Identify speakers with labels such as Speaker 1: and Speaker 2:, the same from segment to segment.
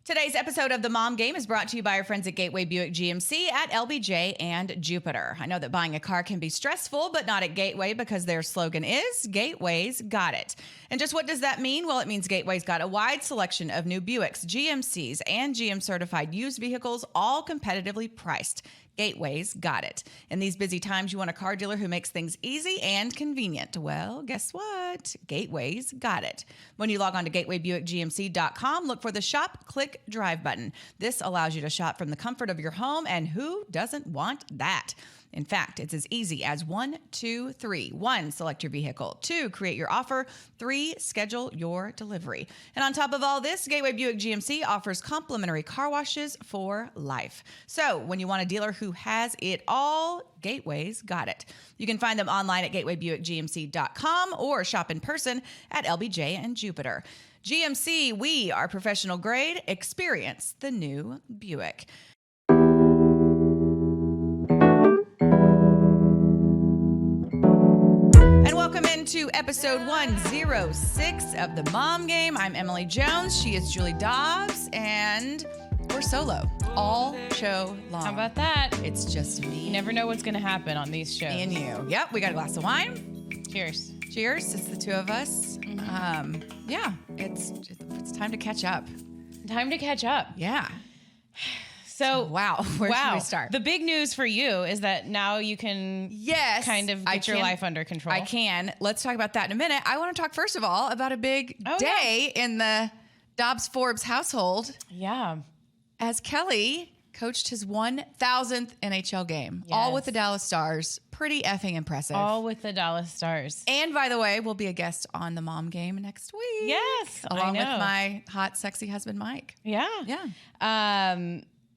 Speaker 1: Today's episode of The Mom Game is brought to you by our friends at Gateway Buick GMC at LBJ and Jupiter. I know that buying a car can be stressful, but not at Gateway because their slogan is Gateway's Got It. And just what does that mean? Well, it means Gateway's got a wide selection of new Buicks, GMCs, and GM certified used vehicles, all competitively priced. Gateway's got it. In these busy times, you want a car dealer who makes things easy and convenient. Well, guess what? Gateway's got it. When you log on to gatewaybuickgmc.com, look for the Shop, Click, Drive button. This allows you to shop from the comfort of your home, and who doesn't want that? In fact, it's as easy as 1, 2, 3. 1, select your vehicle. 2, create your offer. 3, schedule your delivery. And on top of all this, Gateway Buick GMC offers complimentary car washes for life. So when you want a dealer who has it all, Gateway's got it. You can find them online at gatewaybuickgmc.com or shop in person at LBJ and Jupiter. GMC, we are professional grade. Experience the new Buick. Welcome into episode 106 of The Mom Game. I'm Emily Jones. She is Julie Dobbs, and we're solo all show long.
Speaker 2: How about that?
Speaker 1: It's just me.
Speaker 2: You never know what's going to happen on these shows.
Speaker 1: Me and you. Yep, we got a glass of wine.
Speaker 2: Cheers.
Speaker 1: Cheers. It's the two of us. Yeah, it's time to catch up.
Speaker 2: Time to catch up.
Speaker 1: Yeah.
Speaker 2: So,
Speaker 1: wow. Where should we start?
Speaker 2: The big news for you is that now you can kind of get your life under control.
Speaker 1: I can. Let's talk about that in a minute. I want to talk, first of all, about a big day in the Dobbs-Forbes household.
Speaker 2: Yeah.
Speaker 1: As Kelly coached his 1,000th NHL game, all with the Dallas Stars. Pretty effing impressive.
Speaker 2: All with the Dallas Stars.
Speaker 1: And by the way, we'll be a guest on the Mom Game next week.
Speaker 2: Yes.
Speaker 1: Along with my hot, sexy husband, Mike.
Speaker 2: Yeah.
Speaker 1: Yeah.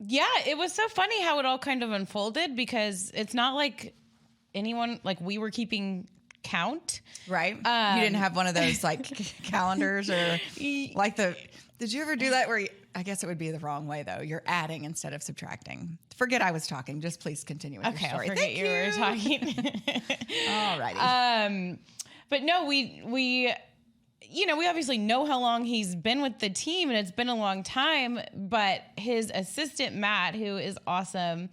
Speaker 2: Yeah, it was so funny how it all kind of unfolded because it's not like anyone, like we were keeping count.
Speaker 1: Right. You didn't have one of those like calendars or like did you ever do that where I guess it would be the wrong way though. You're adding instead of subtracting. Forget I was talking. Just please continue with your story.
Speaker 2: I'll forget you were talking.
Speaker 1: All righty.
Speaker 2: But no, we obviously know how long he's been with the team, and it's been a long time, but his assistant, Matt, who is awesome,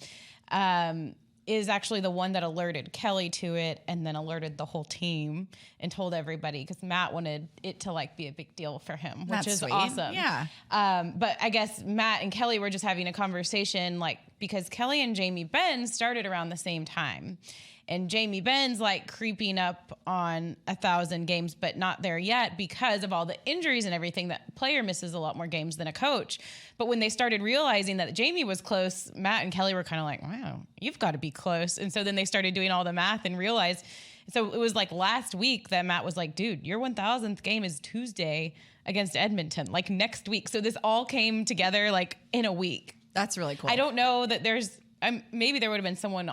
Speaker 2: is actually the one that alerted Kelly to it and then alerted the whole team and told everybody because Matt wanted it to like be a big deal for him, which is
Speaker 1: sweet.
Speaker 2: awesome.
Speaker 1: Yeah.
Speaker 2: But I guess Matt and Kelly were just having a conversation because Kelly and Jamie Benn started around the same time. And Jamie Benn's like creeping up on 1,000 games, but not there yet because of all the injuries and everything. That player misses a lot more games than a coach. But when they started realizing that Jamie was close, Matt and Kelly were kind of like, wow, you've got to be close. And so then they started doing all the math and realized. So it was like last week that Matt was like, dude, your 1,000th game is Tuesday against Edmonton, like next week. So this all came together like in a week.
Speaker 1: That's really cool.
Speaker 2: I don't know that there's. Maybe there would have been someone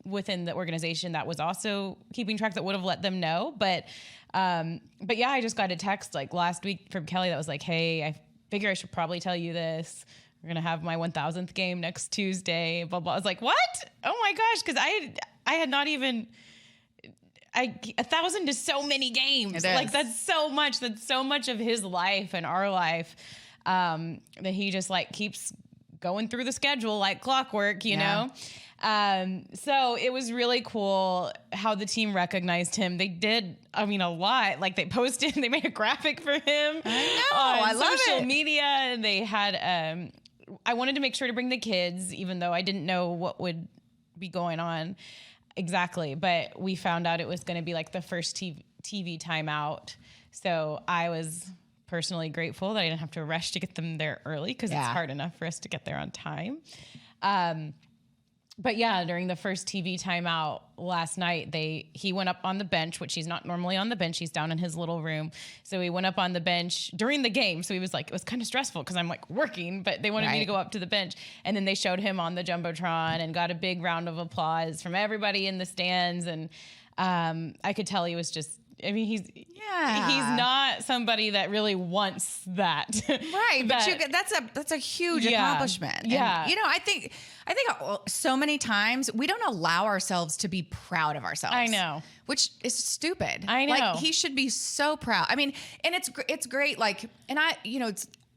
Speaker 2: within the organization that was also keeping track that would have let them know. But yeah, I just got a text like last week from Kelly that was like, hey, I figure I should probably tell you this. We're going to have my 1,000th game next Tuesday, blah, blah. I was like, what? Oh my gosh. Cause I had not even, 1,000 is so many games. Like that's so much. That's so much of his life and our life that he just like keeps going through the schedule like clockwork, you know? So it was really cool how the team recognized him. They did, a lot. Like they made a graphic for him on social media. And they had, I wanted to make sure to bring the kids, even though I didn't know what would be going on exactly. But we found out it was going to be like the first TV timeout. So I was personally grateful that I didn't have to rush to get them there early because it's hard enough for us to get there on time. But yeah, during the first TV timeout last night, he went up on the bench, which he's not normally on the bench. He's down in his little room. So he went up on the bench during the game. So he was like, it was kind of stressful because I'm like working, but they wanted me to go up to the bench. And then they showed him on the Jumbotron and got a big round of applause from everybody in the stands. And I could tell he was just, he's not somebody that really wants that.
Speaker 1: Right. But that's a huge accomplishment.
Speaker 2: Yeah.
Speaker 1: And, I think so many times we don't allow ourselves to be proud of ourselves.
Speaker 2: I know.
Speaker 1: Which is stupid.
Speaker 2: I know.
Speaker 1: Like he should be so proud. And it's great. Like, and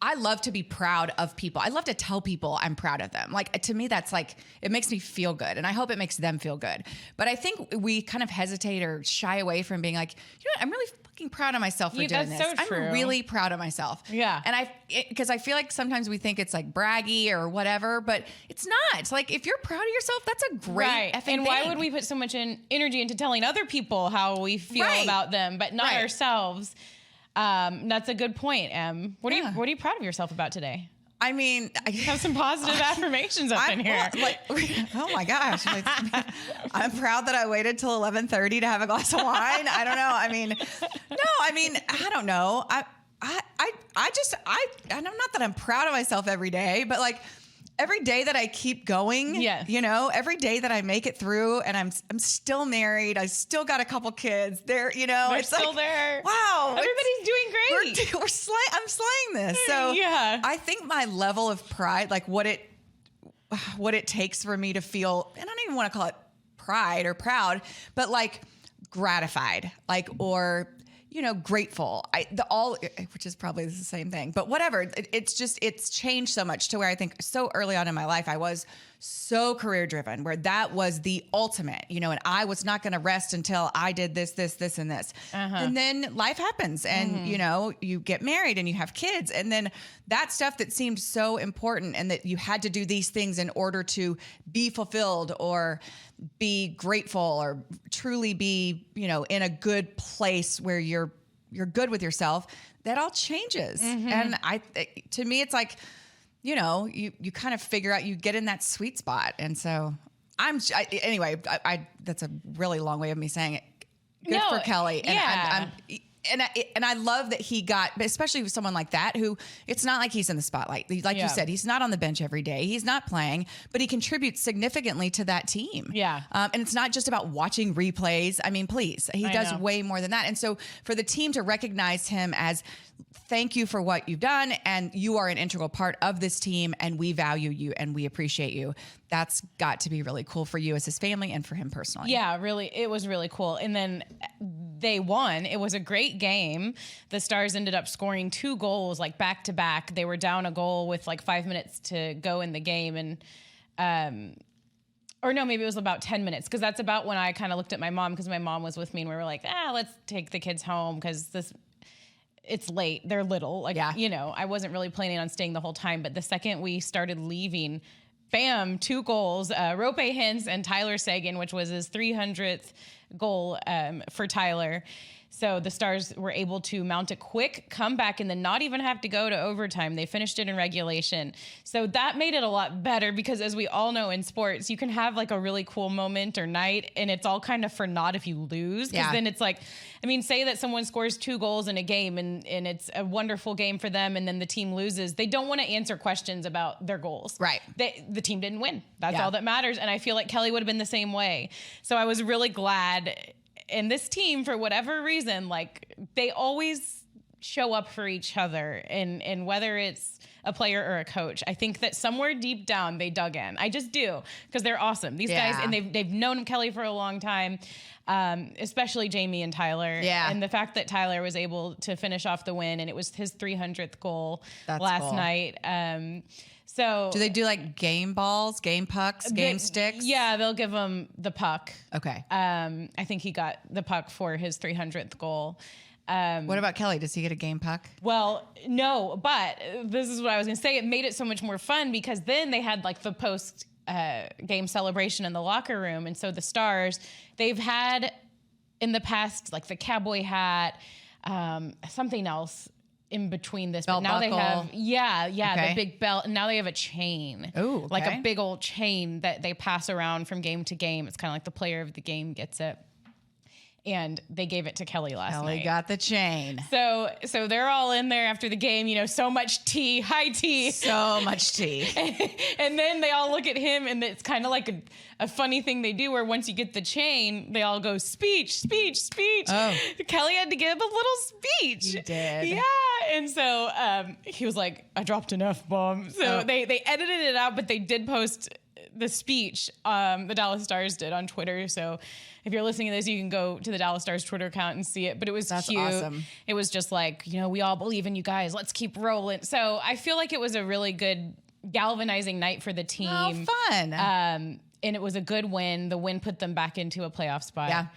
Speaker 1: I love to be proud of people. I love to tell people I'm proud of them. Like, to me, that's like, it makes me feel good. And I hope it makes them feel good. But I think we kind of hesitate or shy away from being like, you know what, I'm really fucking proud of myself for doing this.
Speaker 2: So true.
Speaker 1: I'm really proud of myself.
Speaker 2: Yeah.
Speaker 1: And because I feel like sometimes we think it's like braggy or whatever, but it's not. It's like, if you're proud of yourself, that's a great effing thing.
Speaker 2: And why would we put so much energy into telling other people how we feel about them, but not ourselves? That's a good point, Em. What are you proud of yourself about today?
Speaker 1: I mean, I
Speaker 2: have some positive affirmations up in here.
Speaker 1: Oh my gosh. I'm proud that I waited till 11:30 to have a glass of wine. I don't know. I mean, I don't know. I'm not that I'm proud of myself every day, but like, every day that I keep going, you know, every day that I make it through, and I'm still married, I still got a couple kids. They're it's
Speaker 2: still
Speaker 1: like,
Speaker 2: there.
Speaker 1: Wow,
Speaker 2: everybody's doing great.
Speaker 1: I'm slaying this. So I think my level of pride, like what it takes for me to feel, and I don't even want to call it pride or proud, but like gratified, like, or, you know, grateful, which is probably the same thing, but whatever. It's changed so much to where I think so early on in my life, I was so career driven, where that was the ultimate, you know, and I was not going to rest until I did this, and this. And then life happens, and, you know, you get married and you have kids. And then that stuff that seemed so important, and that you had to do these things in order to be fulfilled or be grateful or truly be, you know, in a good place where you're good with yourself, that all changes. And to me, it's like, you know, you kind of figure out, you get in that sweet spot. And so anyway, that's a really long way of me saying it. Good for Kelly. And And I love that he got, especially with someone like that, who it's not like he's in the spotlight. Like you said, he's not on the bench every day. He's not playing, but he contributes significantly to that team.
Speaker 2: Yeah.
Speaker 1: And it's not just about watching replays. I mean, please, he does way more than that. And so for the team to recognize him as, thank you for what you've done, and you are an integral part of this team, and we value you and we appreciate you. That's got to be really cool for you as his family and for him personally.
Speaker 2: Yeah, really. It was really cool. And then they won. It was a great game. The Stars ended up scoring 2 goals, like back to back. They were down a goal with like 5 minutes to go in the game. And, or no, maybe it was about 10 minutes. Cause that's about when I kind of looked at my mom, because my mom was with me and we were like, let's take the kids home. Cause it's late. They're little. Like, you know, I wasn't really planning on staying the whole time, but the second we started leaving, bam, 2 goals, Rope Hintz and Tyler Seguin, which was his 300th goal for Tyler. So the Stars were able to mount a quick comeback and then not even have to go to overtime. They finished it in regulation. So that made it a lot better, because as we all know in sports, you can have like a really cool moment or night and it's all kind of for naught if you lose. Because then it's like, I mean, say that someone scores 2 goals in a game and it's a wonderful game for them, and then the team loses. They don't want to answer questions about their goals.
Speaker 1: Right.
Speaker 2: The team didn't win. That's all that matters. And I feel like Kelly would have been the same way. So I was really glad. And this team, for whatever reason, like, they always show up for each other, and whether it's a player or a coach, I think that somewhere deep down they dug in. I just do, because they're awesome. These guys, and they've known Kelly for a long time, especially Jamie and Tyler. Yeah. And the fact that Tyler was able to finish off the win, and it was his 300th goal last night. So
Speaker 1: do they do like game balls, game pucks, game sticks?
Speaker 2: Yeah, they'll give him the puck.
Speaker 1: Okay.
Speaker 2: I think he got the puck for his 300th goal.
Speaker 1: What about Kelly? Does he get a game puck?
Speaker 2: Well, no, but this is what I was going to say. It made it so much more fun, because then they had like the post game celebration in the locker room. And so the Stars, they've had in the past, like the cowboy hat, something else in between this,
Speaker 1: belt
Speaker 2: but now
Speaker 1: buckle.
Speaker 2: They have, the big belt, and now they have a chain.
Speaker 1: Ooh, okay.
Speaker 2: Like a big old chain that they pass around from game to game. It's kind of like the player of the game gets it. And they gave it to Kelly last night.
Speaker 1: Kelly got the chain.
Speaker 2: So they're all in there after the game, you know, so much tea, high tea.
Speaker 1: So much tea.
Speaker 2: And then they all look at him, and it's kind of like a funny thing they do, where once you get the chain, they all go speech, speech, speech. Oh. Kelly had to give a little speech.
Speaker 1: He did.
Speaker 2: Yeah. And so he was like, I dropped an F-bomb. So they edited it out, but they did post the speech the Dallas Stars did on Twitter. So if you're listening to this, you can go to the Dallas Stars Twitter account and see it. But it was cute. Awesome. It was just like, we all believe in you guys. Let's keep rolling. So I feel like it was a really good galvanizing night for the team.
Speaker 1: Oh, fun.
Speaker 2: And it was a good win. The win put them back into a playoff spot. Yeah.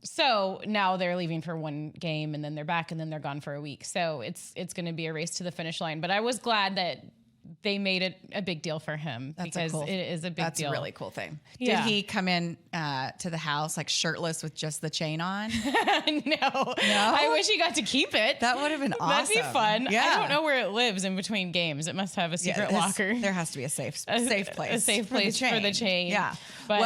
Speaker 2: So now they're leaving for one game and then they're back and then they're gone for a week. So it's going to be a race to the finish line. But I was glad that they made it a big deal for him because it is a big deal.
Speaker 1: That's a really cool thing.
Speaker 2: Yeah.
Speaker 1: Did he come in to the house like shirtless with just the chain on?
Speaker 2: No. I wish he got to keep it.
Speaker 1: That would have been awesome.
Speaker 2: That'd be fun.
Speaker 1: Yeah.
Speaker 2: I don't know where it lives in between games. It must have a secret locker.
Speaker 1: There has to be a safe place.
Speaker 2: A safe place for the chain.
Speaker 1: Yeah.
Speaker 2: But,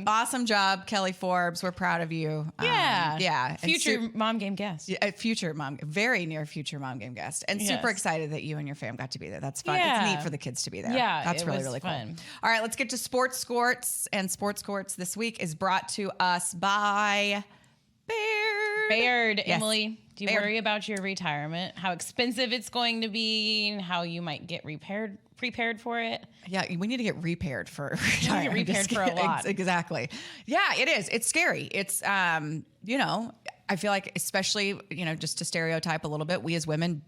Speaker 1: awesome job, Kelly Forbes. We're proud of you.
Speaker 2: Yeah. Future Mom Game guest.
Speaker 1: Very near future Mom Game guest. And super excited that you and your fam got to be there. That's fun.
Speaker 2: Yeah.
Speaker 1: It's neat for the kids to be there.
Speaker 2: Yeah.
Speaker 1: That's really, really cool.
Speaker 2: Fun.
Speaker 1: All right, let's get to Sports Squirts. And Sports Squirts this week is brought to us by Baird.
Speaker 2: Yes. Emily, do you worry about your retirement? How expensive it's going to be and how you might get prepared for it?
Speaker 1: Yeah, we need to get repaired for
Speaker 2: retirement. Get repaired for a lot.
Speaker 1: Exactly. Yeah, it is. It's scary. It's, I feel like especially, just to stereotype a little bit, we as women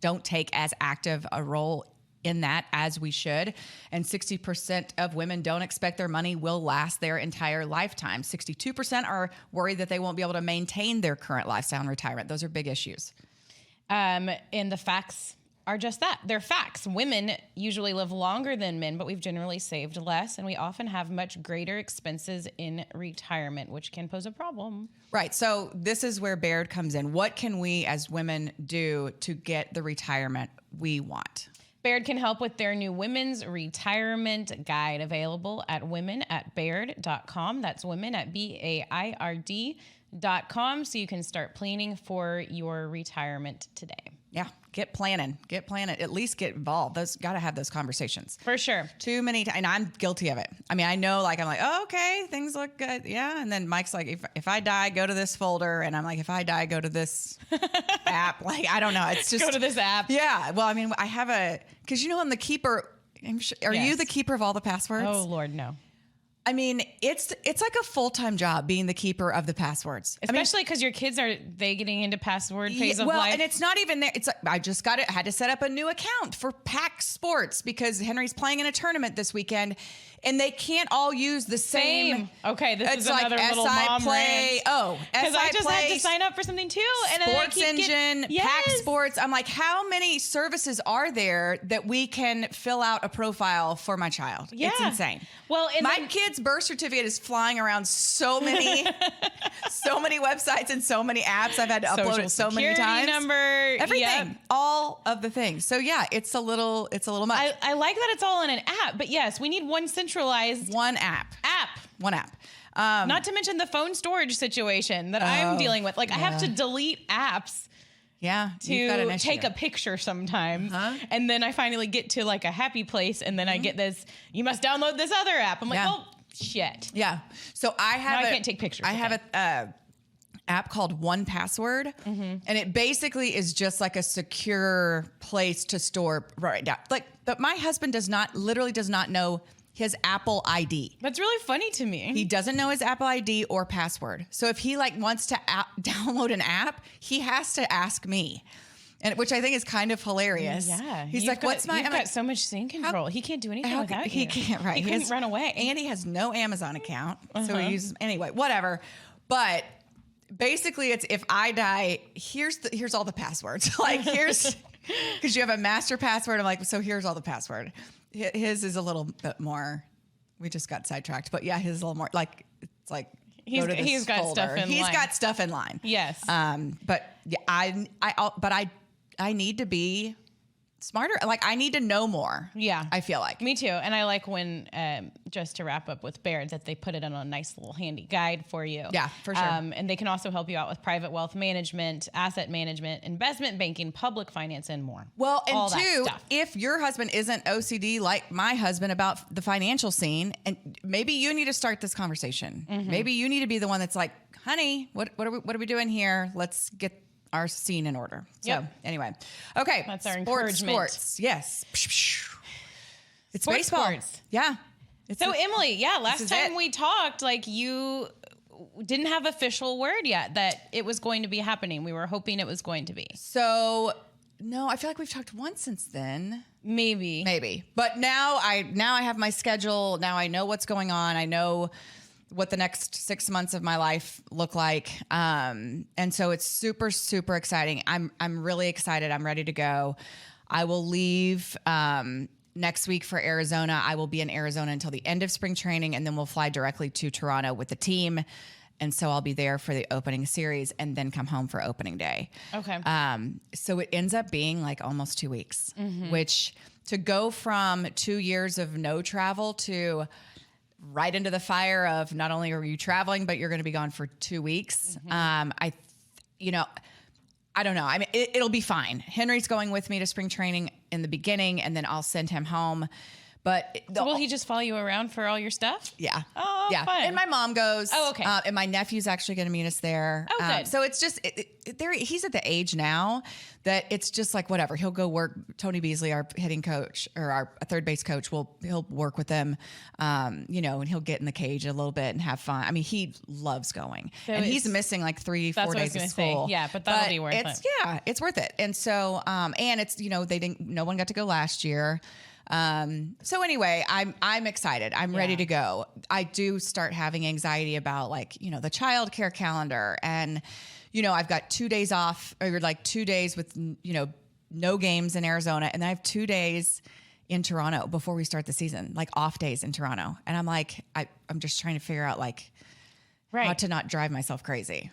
Speaker 1: don't take as active a role in that as we should. And 60% of women don't expect their money will last their entire lifetime. 62% are worried that they won't be able to maintain their current lifestyle in retirement. Those are big issues.
Speaker 2: And the facts are just that. They're facts. Women usually live longer than men, but we've generally saved less, and we often have much greater expenses in retirement, which can pose a problem.
Speaker 1: Right. So this is where Baird comes in. What can we as women do to get the retirement we want?
Speaker 2: Baird can help with their new women's retirement guide available at women@baird.com. That's women at BAIRD.com. So you can start planning for your retirement today.
Speaker 1: Yeah. Get planning. At least get involved. Got to have those conversations.
Speaker 2: For sure.
Speaker 1: Too many times. And I'm guilty of it. I mean, I know, I'm like, oh, okay, things look good. Yeah. And then Mike's like, if I die, go to this folder. And I'm like, if I die, go to this app. I don't know. It's just.
Speaker 2: Go to this app.
Speaker 1: Yeah. Well, I mean, I have because I'm the keeper. Are you the keeper of all the passwords?
Speaker 2: Oh, Lord, no.
Speaker 1: I mean, it's like a full-time job being the keeper of the passwords.
Speaker 2: Especially because your kids are getting into password phase of life?
Speaker 1: Well, and it's not even there. It's like, I just had to set up a new account for PAX Sports because Henry's playing in a tournament this weekend. And they can't all use the same.
Speaker 2: Okay, this is another little mom rant.
Speaker 1: Because
Speaker 2: I just had to sign up for something too. And
Speaker 1: Sports Engine, PAX Sports. I'm like, how many services are there that we can fill out a profile for my child?
Speaker 2: Yeah.
Speaker 1: It's insane.
Speaker 2: Well, and
Speaker 1: my kid's birth certificate is flying around so many websites and so many apps. I've had to upload it so many times.
Speaker 2: Number,
Speaker 1: everything, all of the things. So yeah, it's a little much.
Speaker 2: I like that it's all in an app, but yes, we need one centralized
Speaker 1: one app.
Speaker 2: Not to mention the phone storage situation that I'm dealing with. I have to delete apps.
Speaker 1: Yeah,
Speaker 2: to take a picture sometime. And then I finally get to a happy place and then I get this, you must download this other app. I'm like, oh, shit.
Speaker 1: Yeah. So I
Speaker 2: can't take pictures.
Speaker 1: I have a app called 1Password, and it basically is just like a secure place to store right down. But my husband does not know his Apple ID.
Speaker 2: That's really funny to me.
Speaker 1: He doesn't know his Apple ID or password. So if he wants to download an app, he has to ask me. And which I think is kind of hilarious.
Speaker 2: Yeah.
Speaker 1: He's like, what's my...
Speaker 2: You've got so much scene control. He can't do anything without you.
Speaker 1: He can't, right.
Speaker 2: He couldn't run away.
Speaker 1: And he has no Amazon account. So he uses... Anyway, whatever. But basically it's if I die, here's all the passwords. Here's... Because you have a master password. I'm like, so here's all the password. His is a little bit more. We just got sidetracked, but yeah, his is a little more it's like
Speaker 2: he's got
Speaker 1: folder.
Speaker 2: stuff in line.
Speaker 1: He's got stuff in line.
Speaker 2: Yes.
Speaker 1: But yeah, I need to be smarter. I need to know more.
Speaker 2: Yeah.
Speaker 1: I feel like.
Speaker 2: Me too. And I like when, just to wrap up with Baird, that they put it in a nice little handy guide for you.
Speaker 1: Yeah, for sure.
Speaker 2: And they can also help you out with private wealth management, asset management, investment banking, public finance, and more.
Speaker 1: Well, and two, if your husband isn't OCD like my husband about the financial scene, and maybe you need to start this conversation. Maybe you need to be the one that's like, honey, what are we doing here? Let's get our scene in order. So anyway, okay.
Speaker 2: That's our encouragement.
Speaker 1: Sports. Yes. It's
Speaker 2: Sports,
Speaker 1: baseball.
Speaker 2: sports.
Speaker 1: Yeah.
Speaker 2: So Emily, last time
Speaker 1: it.
Speaker 2: we talked, like you didn't have official word yet that it was going to be happening. We were hoping it was going to be.
Speaker 1: So no, I feel like we've talked once since then.
Speaker 2: Maybe.
Speaker 1: But now I have my schedule. Now I know what's going on. I know what the next 6 months of my life look like. And so it's super, super exciting. I'm really excited. I'm ready to go. I will leave next week for Arizona. I will be in Arizona until the end of spring training, and then we'll fly directly to Toronto with the team. And so I'll be there for the opening series and then come home for opening day.
Speaker 2: Okay.
Speaker 1: So it ends up being like almost 2 weeks, which to go from 2 years of no travel to right into the fire of not only are you traveling, but you're going to be gone for 2 weeks. I don't know. I mean, it'll be fine. Henry's going with me to spring training in the beginning, and then I'll send him home. But
Speaker 2: so will he just follow you around for all your stuff?
Speaker 1: Yeah.
Speaker 2: Oh,
Speaker 1: yeah.
Speaker 2: fun.
Speaker 1: And my mom goes.
Speaker 2: Oh, okay.
Speaker 1: And my nephew's actually going to meet us there.
Speaker 2: Oh, good.
Speaker 1: So it's just he's at the age now that it's just like whatever. He'll go work. Tony Beasley, our hitting coach or our third base coach, he'll work with them, and he'll get in the cage a little bit and have fun. I mean, he loves going, and he's missing like 3-4 days of school.
Speaker 2: Say. Yeah, but that'll be worth it.
Speaker 1: Yeah, it's worth it. And so, and it's no one got to go last year. So anyway, I'm excited. I'm ready to go. I do start having anxiety about the childcare calendar, and, I've got 2 days off, or like 2 days with, no games in Arizona. And then I have 2 days in Toronto before we start the season, like off days in Toronto. And I'm like, I'm just trying to figure out how to not drive myself crazy.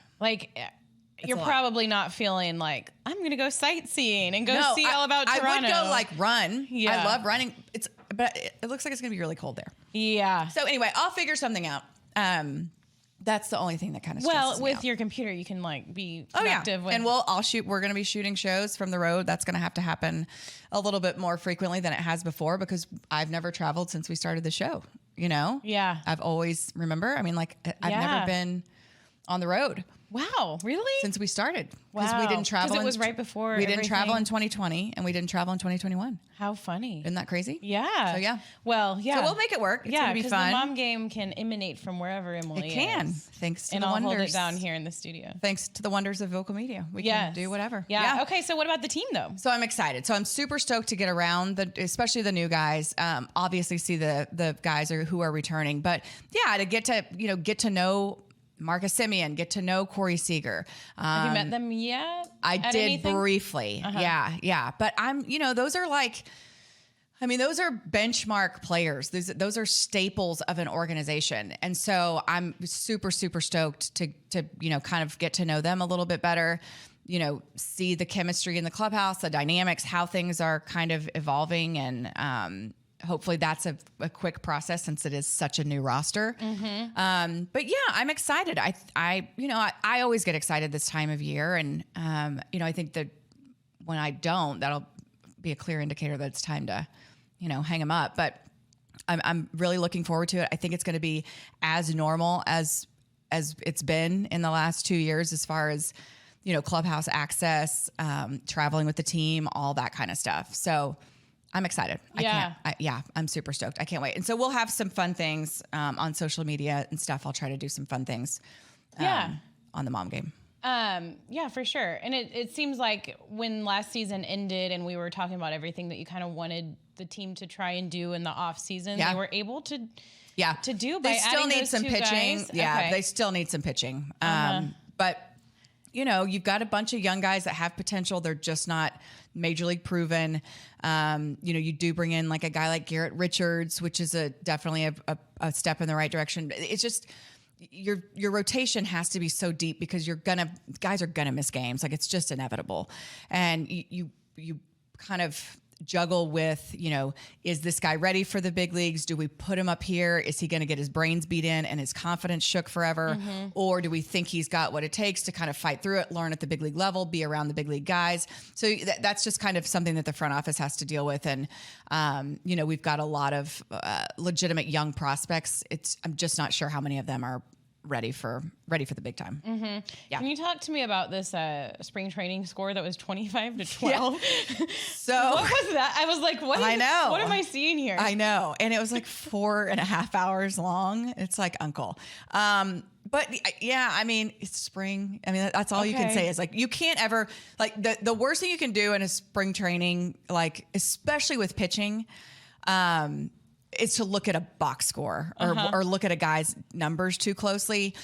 Speaker 2: You're probably not feeling like I'm going to go sightseeing and go see all about Toronto.
Speaker 1: I would go run.
Speaker 2: Yeah.
Speaker 1: I love running. But it looks like it's going to be really cold there.
Speaker 2: Yeah.
Speaker 1: So anyway, I'll figure something out. That's the only thing that kind of stresses me out.
Speaker 2: With your computer, you can be productive.
Speaker 1: And I'll shoot. We're going to be shooting shows from the road. That's going to have to happen a little bit more frequently than it has before, because I've never traveled since we started the show.
Speaker 2: Yeah.
Speaker 1: I've always I've never been on the road.
Speaker 2: Wow, really?
Speaker 1: Since we started. Because we didn't travel.
Speaker 2: Because it was right before
Speaker 1: we didn't travel in 2020, and we didn't travel in 2021.
Speaker 2: How funny.
Speaker 1: Isn't that crazy?
Speaker 2: Yeah.
Speaker 1: So, yeah.
Speaker 2: Well, yeah.
Speaker 1: So we'll make it work. It's going to be fun.
Speaker 2: The mom game can emanate from wherever Emily
Speaker 1: is. It can.
Speaker 2: is.
Speaker 1: Thanks to
Speaker 2: and
Speaker 1: the
Speaker 2: I'll
Speaker 1: wonders.
Speaker 2: hold it down here in the studio.
Speaker 1: Thanks to the wonders of Vocal Media. We can do whatever.
Speaker 2: Yeah. Okay, so what about the team, though?
Speaker 1: So I'm excited. So I'm super stoked to get around, especially the new guys. Obviously see the guys who are returning. But, to get to know Marcus Simeon, get to know Corey Seager.
Speaker 2: Have you met them yet?
Speaker 1: I did briefly. Yeah. But those are those are benchmark players. Those are staples of an organization. And so I'm super, super stoked to kind of get to know them a little bit better, see the chemistry in the clubhouse, the dynamics, how things are kind of evolving. And, hopefully that's a quick process since it is such a new roster. But yeah, I'm excited. I always get excited this time of year. And, I think that when I don't, that'll be a clear indicator that it's time to, hang them up. But I'm really looking forward to it. I think it's going to be as normal as it's been in the last 2 years, as far as, clubhouse access, traveling with the team, all that kind of stuff. So I'm excited. I'm super stoked. I can't wait. And so we'll have some fun things on social media and stuff. I'll try to do some fun things on the mom game.
Speaker 2: Yeah, for sure. And it seems like when last season ended and we were talking about everything that you kind of wanted the team to try and do in the off season, they were able to do by
Speaker 1: they still
Speaker 2: adding
Speaker 1: need
Speaker 2: those
Speaker 1: some
Speaker 2: two
Speaker 1: pitching.
Speaker 2: guys.
Speaker 1: Yeah,
Speaker 2: Okay.
Speaker 1: they still need some pitching. But you've got a bunch of young guys that have potential. They're just not major league proven. You do bring in like a guy like Garrett Richards, which is definitely a step in the right direction. It's just your rotation has to be so deep, because guys are gonna miss games. Like, it's just inevitable. And you kind of juggle with, is this guy ready for the big leagues? Do we put him up here? Is he going to get his brains beat in and his confidence shook forever? Or do we think he's got what it takes to kind of fight through it, learn at the big league level, be around the big league guys? So that's just kind of something that the front office has to deal with. And, we've got a lot of legitimate young prospects. I'm just not sure how many of them are ready for the big time.
Speaker 2: Mm-hmm.
Speaker 1: Yeah.
Speaker 2: Can you talk to me about this spring training score that was 25-12?
Speaker 1: Yeah. So
Speaker 2: what was that? I was like, what am I seeing here?
Speaker 1: I know. And it was like 4.5 hours long. It's like uncle. But yeah, I mean, it's spring. I mean, that's all you can say is like, you can't ever, like the worst thing you can do in a spring training, like, especially with pitching, is to look at a box score or look at a guy's numbers too closely.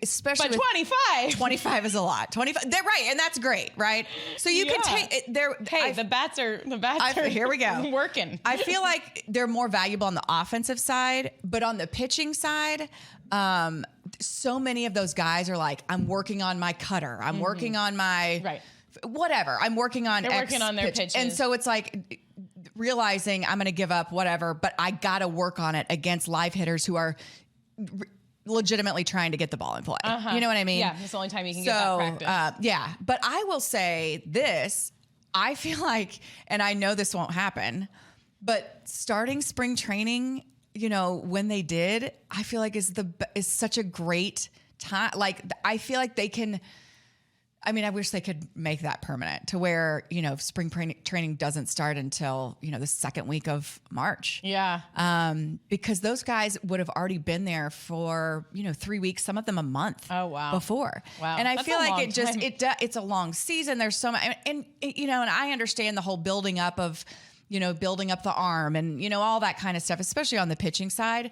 Speaker 1: Especially
Speaker 2: but
Speaker 1: 25 is a lot. 25, they're right. And that's great. Right. So you can take it there.
Speaker 2: The bats are
Speaker 1: here we go.
Speaker 2: Working.
Speaker 1: I feel like they're more valuable on the offensive side, but on the pitching side, so many of those guys are like, I'm working on my cutter. I'm working on my whatever. I'm working on
Speaker 2: working on their pitches.
Speaker 1: And so it's like realizing I'm going to give up whatever, but I got to work on it against live hitters who are legitimately trying to get the ball in play. You know what I mean?
Speaker 2: Yeah, it's the only time you can get that practice.
Speaker 1: Yeah, but I will say this, I feel like, and I know this won't happen, but starting spring training, you know, when they did, I feel like is such a great time. Like, I feel like they can, I mean, I wish they could make that permanent to where, you know, spring training doesn't start until, you know, the second week of March.
Speaker 2: Yeah.
Speaker 1: Because those guys would have already been there for, you know, 3 weeks, some of them a month.
Speaker 2: Oh, wow.
Speaker 1: Before.
Speaker 2: Wow.
Speaker 1: And I
Speaker 2: That's
Speaker 1: feel
Speaker 2: a
Speaker 1: like
Speaker 2: long
Speaker 1: it's a long season. There's so much, and, you know, and I understand the whole building up of, you know, building up the arm and, you know, all that kind of stuff, especially on the pitching side.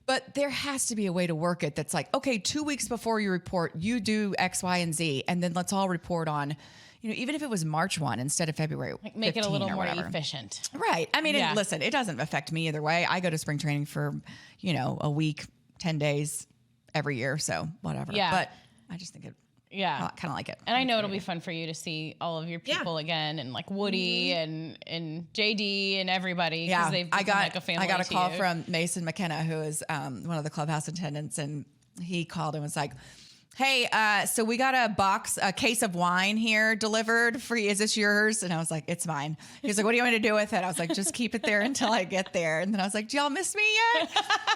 Speaker 1: But there has to be a way to work it that's like, okay, 2 weeks before you report, you do X, Y, and Z, and then let's all report on, you know, even if it was March 1 instead of February 15
Speaker 2: make it a little more
Speaker 1: whatever.
Speaker 2: Efficient.
Speaker 1: Right. I mean, listen, it doesn't affect me either way. I go to spring training for, you know, a week, 10 days every year, so whatever.
Speaker 2: Yeah.
Speaker 1: But I just think I kind of like it.
Speaker 2: And I know it'll be fun for you to see all of your people again, and like Woody and JD and everybody.
Speaker 1: Yeah,
Speaker 2: they've become like a family.
Speaker 1: I got a call from Mason McKenna, who is one of the clubhouse attendants, and he called and was like, "Hey, so we got a case of wine here delivered for you. Is this yours?" And I was like, "It's mine." He was like, "What do you want me to do with it?" I was like, "Just keep it there until I get there." And then I was like, "Do y'all miss me yet?"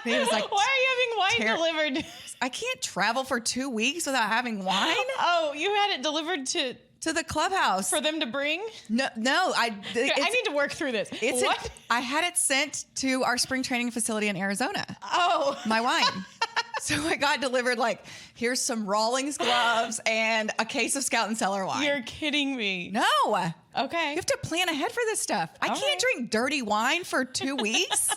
Speaker 1: And he was like,
Speaker 2: "Why are you having wine delivered?"
Speaker 1: I can't travel for 2 weeks without having wine.
Speaker 2: Oh, you had it delivered to
Speaker 1: the clubhouse
Speaker 2: for them to bring?
Speaker 1: No, I
Speaker 2: need to work through this. What?
Speaker 1: I had it sent to our spring training facility in Arizona.
Speaker 2: Oh,
Speaker 1: my wine. So I got delivered like, here's some Rawlings gloves and a case of Scout and Cellar wine.
Speaker 2: You're kidding me.
Speaker 1: No.
Speaker 2: Okay.
Speaker 1: You have to plan ahead for this stuff. I can't drink dirty wine for 2 weeks.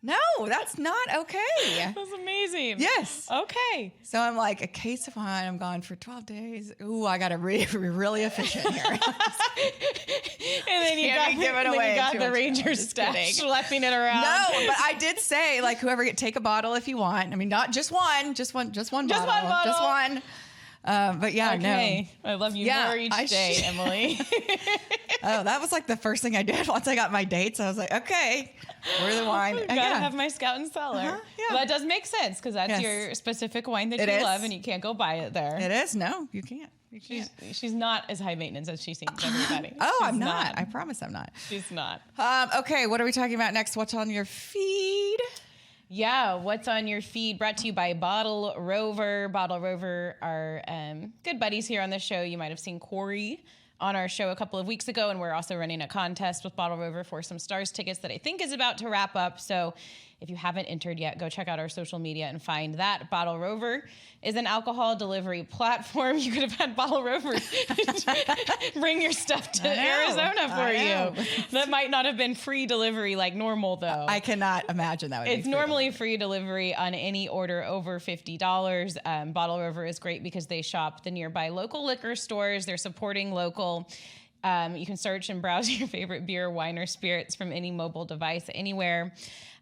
Speaker 1: No, that's not okay.
Speaker 2: That's amazing.
Speaker 1: Yes.
Speaker 2: Okay.
Speaker 1: So I'm like, a case of wine, I'm gone for 12 days. Ooh, I got to be really efficient here.
Speaker 2: And then you got the Rangers stash, schlepping it around.
Speaker 1: No, but I did say, like, whoever, take a bottle if you want. I mean, not just one, just one bottle. Just one. But yeah,
Speaker 2: okay. No. I love you more each day, Emily.
Speaker 1: Oh, that was like the first thing I did once I got my dates. I was like, okay, where's the wine?
Speaker 2: Gotta have my Scout and Cellar. Yeah. Well, that does make sense because that's your specific wine that you love, and you can't go buy it there.
Speaker 1: It is. No, you can't.
Speaker 2: She's not as high maintenance as she seems, everybody.
Speaker 1: I'm not. I promise I'm not.
Speaker 2: She's not.
Speaker 1: Okay, what are we talking about next? What's on your feed?
Speaker 2: Yeah, what's on your feed? Brought to you by Bottle Rover. Bottle Rover are good buddies here on the show. You might have seen Corey on our show a couple of weeks ago, and we're also running a contest with Bottle Rover for some Stars tickets that I think is about to wrap up. So if you haven't entered yet, go check out our social media and find that. Bottle Rover is an alcohol delivery platform. You could have had Bottle Rover bring your stuff to Arizona for you. That might not have been free delivery like normal, though.
Speaker 1: I cannot imagine that would
Speaker 2: It's normally free delivery on any order over $50. Bottle Rover is great because they shop the nearby local liquor stores. They're supporting local. You can search and browse your favorite beer, wine, or spirits from any mobile device anywhere.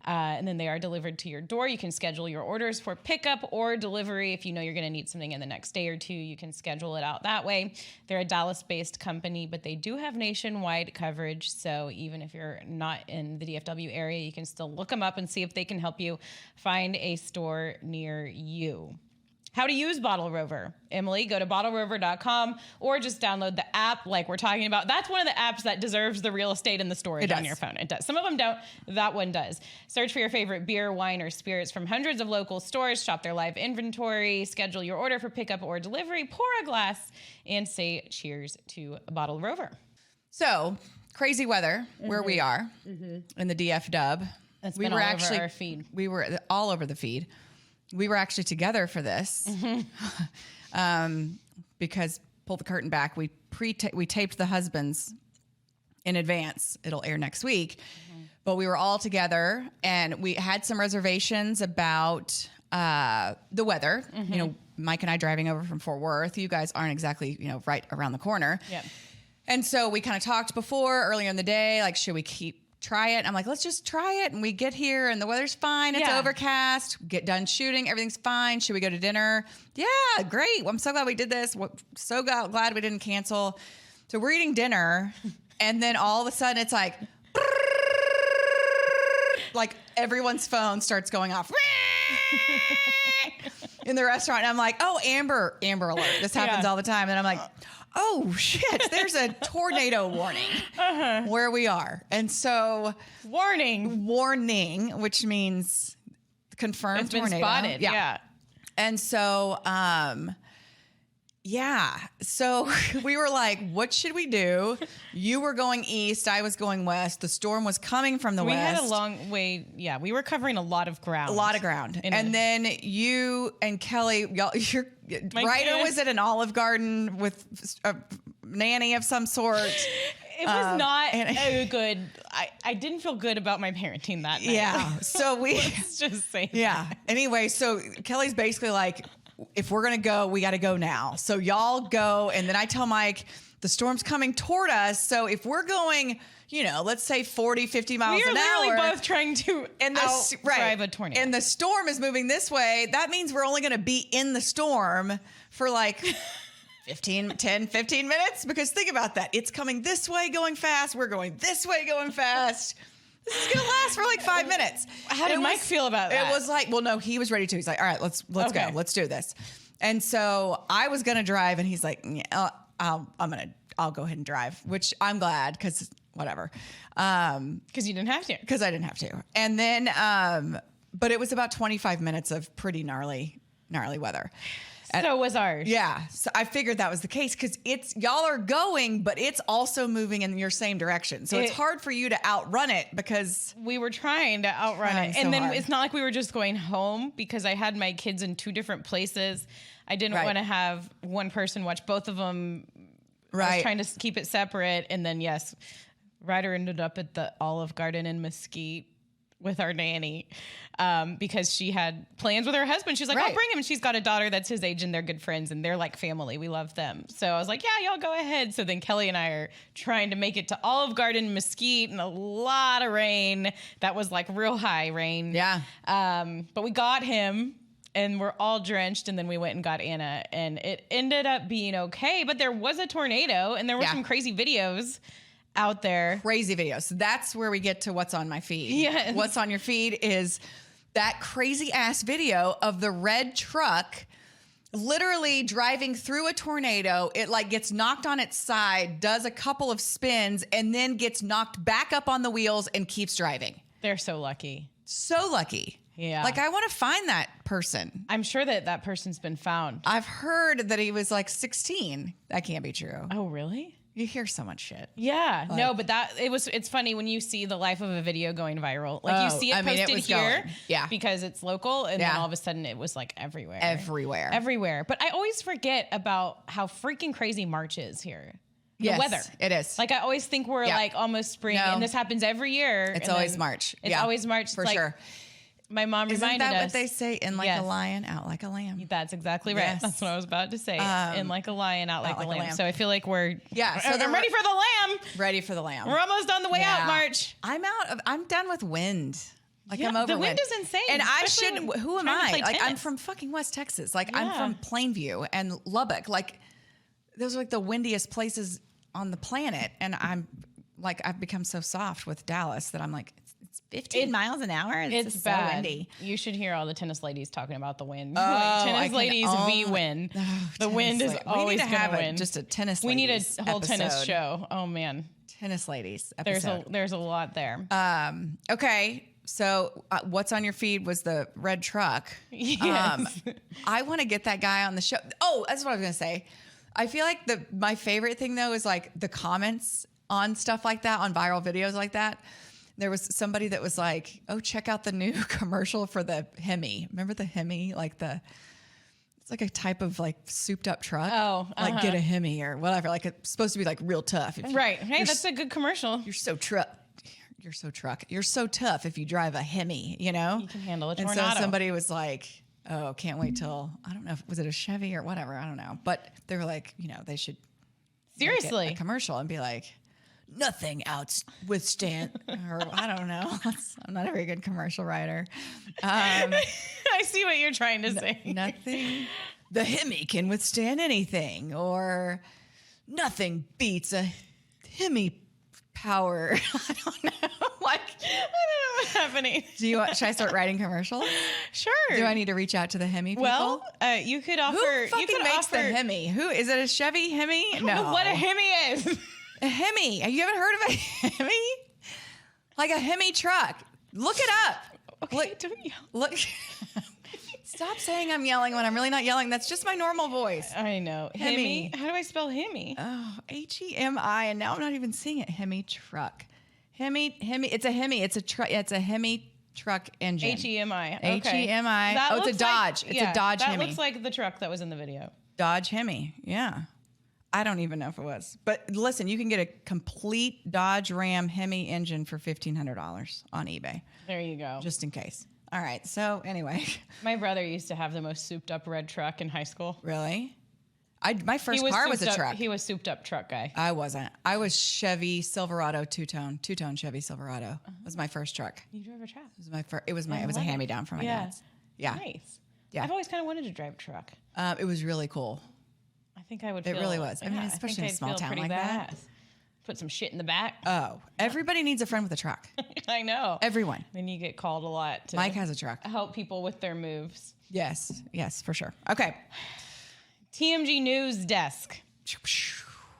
Speaker 2: And then they are delivered to your door. You can schedule your orders for pickup or delivery. If you know you're going to need something in the next day or two, you can schedule it out that way. They're a Dallas-based company, but they do have nationwide coverage. So even if you're not in the DFW area, you can still look them up and see if they can help you find a store near you. how to use Bottle Rover. Emily, go to bottlerover.com or just download the app like we're talking about. That's one of the apps that deserves the real estate and the storage on your phone. It does. Some of them don't. That one does. Search for your favorite beer, wine, or spirits from hundreds of local stores. Shop their live inventory. Schedule your order for pickup or delivery. Pour a glass and say cheers to Bottle Rover.
Speaker 1: So, crazy weather where we are in the DF Dub.
Speaker 2: We were actually over our feed.
Speaker 1: We were all over the feed. We were actually together for this because pull the curtain back. We taped the husbands in advance. It'll air next week, but we were all together and we had some reservations about the weather. You know, Mike and I driving over from Fort Worth. You guys aren't exactly right around the corner.
Speaker 2: Yeah.
Speaker 1: And so we kind of talked earlier in the day, like, should we try it? I'm like, let's just try it. And we get here and the weather's fine. It's overcast. Get done shooting. Everything's fine. Should we go to dinner? Yeah, great. Well, I'm so glad we did this. So glad we didn't cancel. So we're eating dinner. And then all of a sudden it's like everyone's phone starts going off in the restaurant. And I'm like, oh, Amber alert. This happens all the time. And I'm like, oh shit, there's a tornado warning where we are. And so
Speaker 2: warning,
Speaker 1: which means confirmed
Speaker 2: it's been
Speaker 1: tornado.
Speaker 2: Spotted. Yeah.
Speaker 1: And so, so we were like, what should we do? You were going east. I was going west. The storm was coming from the west.
Speaker 2: We had a long way. Yeah. We were covering a lot of ground.
Speaker 1: And then you and Kelly, Ryder was at an Olive Garden with a nanny of some sort.
Speaker 2: It was not a good. I didn't feel good about my parenting that night.
Speaker 1: Yeah. So
Speaker 2: let's just say.
Speaker 1: Yeah.
Speaker 2: That.
Speaker 1: Anyway, so Kelly's basically like, if we're going to go, we got to go now. So y'all go. And then I tell Mike, the storm's coming toward us. So if we're going, let's say 40, 50 miles an hour.
Speaker 2: We are literally both trying to drive a tornado.
Speaker 1: And the storm is moving this way. That means we're only going to be in the storm for like 15 minutes. Because think about that. It's coming this way going fast. We're going this way going fast. This is going to last for like 5 minutes.
Speaker 2: How did Mike feel about that?
Speaker 1: It was like, well, no, he was ready to. He's like, all right, let's go. Let's do this. And so I was going to drive and he's like, I'll go ahead and drive, which I'm glad because whatever.
Speaker 2: Because you didn't have to.
Speaker 1: Because I didn't have to. And then, but it was about 25 minutes of pretty gnarly weather.
Speaker 2: So was ours.
Speaker 1: Yeah. So I figured that was the case because y'all are going, but it's also moving in your same direction. So it's hard for you to outrun it because
Speaker 2: we were trying to outrun it. And then it's not like we were just going home because I had my kids in 2 different places. I didn't want to have one person watch both of them.
Speaker 1: Right.
Speaker 2: I was trying to keep it separate. And then, yes, Ryder ended up at the Olive Garden in Mesquite with our nanny because she had plans with her husband. She's like, I'll bring him. And she's got a daughter that's his age and they're good friends and they're like family. We love them. So I was like, yeah, y'all go ahead. So then Kelly and I are trying to make it to Olive Garden, Mesquite, and a lot of rain. That was like real high rain.
Speaker 1: Yeah.
Speaker 2: But we got him and we're all drenched. And then we went and got Anna and it ended up being okay. But there was a tornado and there were some crazy videos out there.
Speaker 1: Crazy videos. So that's where we get to what's on my feed.
Speaker 2: Yes.
Speaker 1: What's on your feed is that crazy ass video of the red truck literally driving through a tornado. It like gets knocked on its side, does a couple of spins, and then gets knocked back up on the wheels and keeps driving.
Speaker 2: They're so lucky.
Speaker 1: So lucky.
Speaker 2: Yeah.
Speaker 1: Like I want to find that person.
Speaker 2: I'm sure that person's been found.
Speaker 1: I've heard that he was like 16. That can't be true.
Speaker 2: Oh, really?
Speaker 1: You hear so much shit.
Speaker 2: Yeah. No, but it's funny when you see the life of a video going viral. Like you see it posted here because it's local and then all of a sudden it was like everywhere. Everywhere. But I always forget about how freaking crazy March is here. The weather.
Speaker 1: It is.
Speaker 2: Like I always think we're like almost spring and this happens every year.
Speaker 1: It's always March.
Speaker 2: It's always March.
Speaker 1: For sure.
Speaker 2: My mom reminded us.
Speaker 1: Isn't that what they say? In like a lion, out like a lamb.
Speaker 2: That's exactly right. That's what I was about to say. In like a lion, out like a lamb. So I feel like we're
Speaker 1: so
Speaker 2: I'm ready for the lamb.
Speaker 1: Ready for the lamb.
Speaker 2: We're almost on the way out, March.
Speaker 1: I'm done with wind. Like I'm over
Speaker 2: the wind is insane.
Speaker 1: And I shouldn't. Who am I? Like
Speaker 2: tennis.
Speaker 1: I'm from fucking West Texas. Like I'm from Plainview and Lubbock. Like those are like the windiest places on the planet. And I'm like I've become so soft with Dallas that I'm like it's 15 miles an hour?
Speaker 2: It's
Speaker 1: just
Speaker 2: bad.
Speaker 1: So windy.
Speaker 2: You should hear all the tennis ladies talking about the wind.
Speaker 1: Oh,
Speaker 2: tennis ladies, we win. The wind is always going to win.
Speaker 1: Just a tennis
Speaker 2: we
Speaker 1: ladies
Speaker 2: need a whole
Speaker 1: episode.
Speaker 2: tennis show. Oh, man.
Speaker 1: Tennis ladies episode.
Speaker 2: There's a lot there.
Speaker 1: Okay. So what's on your feed was the red truck.
Speaker 2: Yes.
Speaker 1: I want to get that guy on the show. Oh, that's what I was going to say. I feel like my favorite thing though is like the comments on stuff like that, on viral videos like that. There was somebody that was like, "Oh, check out the new commercial for the Hemi. Remember the Hemi? It's like a type of like souped up truck.
Speaker 2: Oh,
Speaker 1: like get a Hemi or whatever. Like it's supposed to be like real tough.
Speaker 2: Right. Hey, that's a good commercial.
Speaker 1: You're so truck. You're so tough if you drive a Hemi, you know?
Speaker 2: You can handle a
Speaker 1: and
Speaker 2: tornado.
Speaker 1: so somebody was like, oh, can't wait till, I don't know, was it a Chevy or whatever? I don't know. But they were like, they should
Speaker 2: Seriously.
Speaker 1: make it a commercial and be like, nothing withstand, or I don't know. I'm not a very good commercial writer.
Speaker 2: I see what you're trying to say.
Speaker 1: Nothing. The Hemi can withstand anything, or nothing beats a Hemi power. I don't know.
Speaker 2: I don't know what's happening.
Speaker 1: Should I start writing commercials?
Speaker 2: Sure.
Speaker 1: Do I need to reach out to the Hemi people?
Speaker 2: Well, you could offer.
Speaker 1: Who fucking
Speaker 2: you could
Speaker 1: makes
Speaker 2: offer,
Speaker 1: the Hemi? Who is it? A Chevy Hemi?
Speaker 2: I don't know what a Hemi is.
Speaker 1: A Hemi. You haven't heard of a Hemi? Like a Hemi truck. Look it up.
Speaker 2: Okay, don't yell.
Speaker 1: Look. Stop saying I'm yelling when I'm really not yelling. That's just my normal voice.
Speaker 2: I know.
Speaker 1: Hemi.
Speaker 2: How do I spell Hemi?
Speaker 1: Oh, Hemi. And now I'm not even seeing it. Hemi truck. Hemi. It's a Hemi. It's a truck. It's a Hemi truck engine.
Speaker 2: H-E-M-I. Okay.
Speaker 1: H-E-M-I.
Speaker 2: That
Speaker 1: It's a
Speaker 2: looks
Speaker 1: Dodge.
Speaker 2: Like,
Speaker 1: It's a Dodge Hemi.
Speaker 2: That looks like the truck that was in the video.
Speaker 1: Dodge Hemi. Yeah. I don't even know if it was. But listen, you can get a complete Dodge Ram Hemi engine for $1,500 on eBay.
Speaker 2: There you go.
Speaker 1: Just in case. All right. So anyway.
Speaker 2: My brother used to have the most souped up red truck in high school.
Speaker 1: Really? My first car was a truck.
Speaker 2: He was souped up truck guy.
Speaker 1: I wasn't. I was Chevy Silverado two-tone Chevy Silverado. Was my first truck.
Speaker 2: You drove a truck.
Speaker 1: It was my first. It was a hand-me-down from my dad's. Yeah.
Speaker 2: Nice.
Speaker 1: Yeah.
Speaker 2: I've always kind of wanted to drive a truck.
Speaker 1: It was really cool.
Speaker 2: I think I would.
Speaker 1: It really was. I mean, especially in a small town like that.
Speaker 2: Put some shit in the back.
Speaker 1: Oh, everybody needs a friend with a truck.
Speaker 2: I know.
Speaker 1: Everyone.
Speaker 2: Then you get called a lot.
Speaker 1: Mike has a truck.
Speaker 2: Help people with their moves.
Speaker 1: Yes, for sure. Okay.
Speaker 2: TMG News Desk.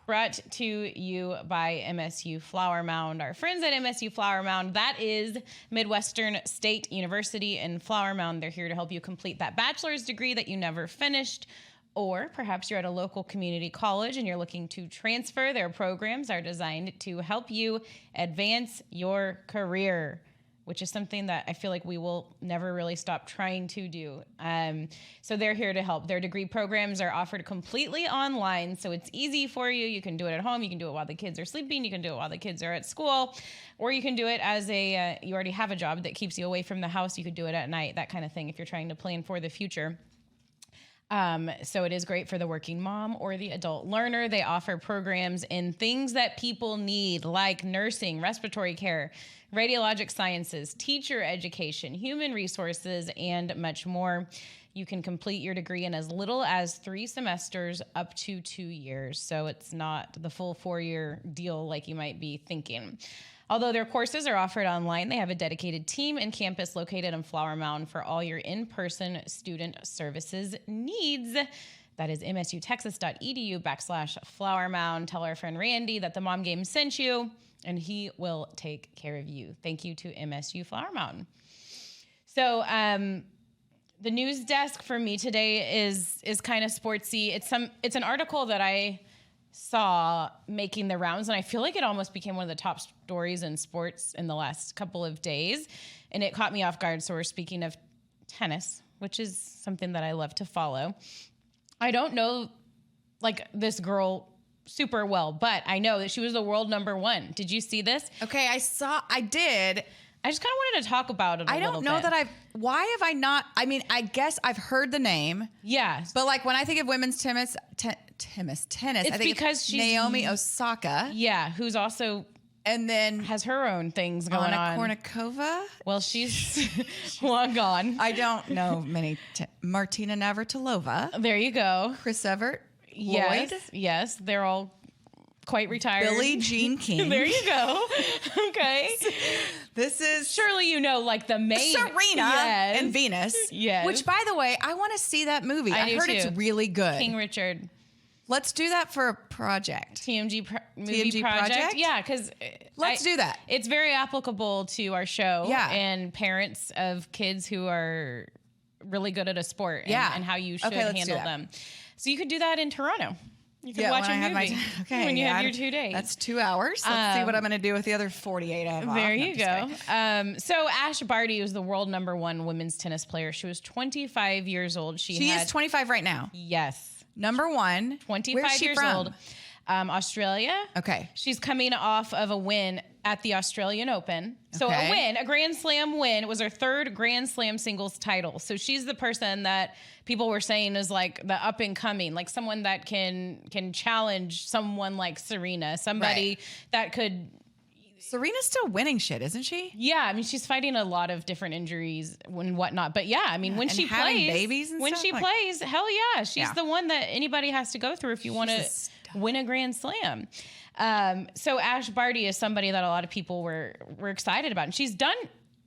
Speaker 2: Brought to you by MSU Flower Mound. Our friends at MSU Flower Mound, that is Midwestern State University in Flower Mound. They're here to help you complete that bachelor's degree that you never finished. Or perhaps you're at a local community college and you're looking to transfer. Their programs are designed to help you advance your career, which is something that I feel like we will never really stop trying to do. So they're here to help. Their degree programs are offered completely online, so it's easy for you. You can do it at home. You can do it while the kids are sleeping. You can do it while the kids are at school. Or you can do it as you already have a job that keeps you away from the house. You could do it at night, that kind of thing, if you're trying to plan for the future. So it is great for the working mom or the adult learner. They offer programs in things that people need, like nursing, respiratory care, radiologic sciences, teacher education, human resources, and much more. You can complete your degree in as little as 3 semesters up to 2 years. So it's not the full 4-year deal like you might be thinking. Although their courses are offered online, they have a dedicated team and campus located in Flower Mound for all your in-person student services needs. That is msutexas.edu/Flower Mound. Tell our friend Randy that the Mom Game sent you, and he will take care of you. Thank you to MSU Flower Mound. So the news desk for me today is kind of sportsy. It's an article that I saw making the rounds, and I feel like it almost became one of the top stories in sports in the last couple of days, and it caught me off guard. So we're speaking of tennis, which is something that I love to follow. I don't know like this girl super well, but I know that she was the world #1. Did you see this?
Speaker 1: Okay, I did.
Speaker 2: I just kind of wanted to talk about it a little bit. I don't know
Speaker 1: that why have I not, I mean, I guess I've heard the name.
Speaker 2: Yeah.
Speaker 1: But like when I think of women's tennis,
Speaker 2: it's
Speaker 1: I think
Speaker 2: because she's
Speaker 1: Naomi Osaka.
Speaker 2: Yeah, who's also
Speaker 1: and then
Speaker 2: has her own things going on.
Speaker 1: Anna Kournikova.
Speaker 2: Well, she's long gone.
Speaker 1: I don't know many. Martina Navratilova.
Speaker 2: There you go.
Speaker 1: Chris Evert.
Speaker 2: Yes,
Speaker 1: Lloyd.
Speaker 2: yes, they're all quite retired.
Speaker 1: Billie Jean King.
Speaker 2: There you go. Okay.
Speaker 1: This is
Speaker 2: surely you know, like the main
Speaker 1: Serena and Venus.
Speaker 2: Yes.
Speaker 1: Which, by the way, I want to see that movie. I heard it's really good.
Speaker 2: King Richard.
Speaker 1: Let's do that for a project.
Speaker 2: Movie project? Yeah, because
Speaker 1: let's do that.
Speaker 2: It's very applicable to our show.
Speaker 1: Yeah.
Speaker 2: And parents of kids who are really good at a sport. And how you should handle them. So you could do that in Toronto. You can watch a movie when you have your 2 days.
Speaker 1: That's 2 hours. Let's see what I'm going to do with the other 48 I have off.
Speaker 2: There you go. So Ash Barty was the world #1 women's tennis player. She was 25 years old. She is 25
Speaker 1: right now.
Speaker 2: Yes.
Speaker 1: #1.
Speaker 2: 25 years old. Australia.
Speaker 1: Okay.
Speaker 2: She's coming off of a win at the Australian Open. So a Grand Slam win. It was her 3rd Grand Slam singles title. So she's the person that people were saying is like the up and coming, like someone that can challenge someone like Serena, somebody that could.
Speaker 1: Serena's still winning shit, isn't she?
Speaker 2: Yeah, I mean, she's fighting a lot of different injuries and whatnot. But yeah, I mean, when she plays,
Speaker 1: babies and
Speaker 2: when
Speaker 1: stuff,
Speaker 2: she plays, hell yeah, she's the one that anybody has to go through if you want to win a Grand Slam. So Ash Barty is somebody that a lot of people were excited about, and she's done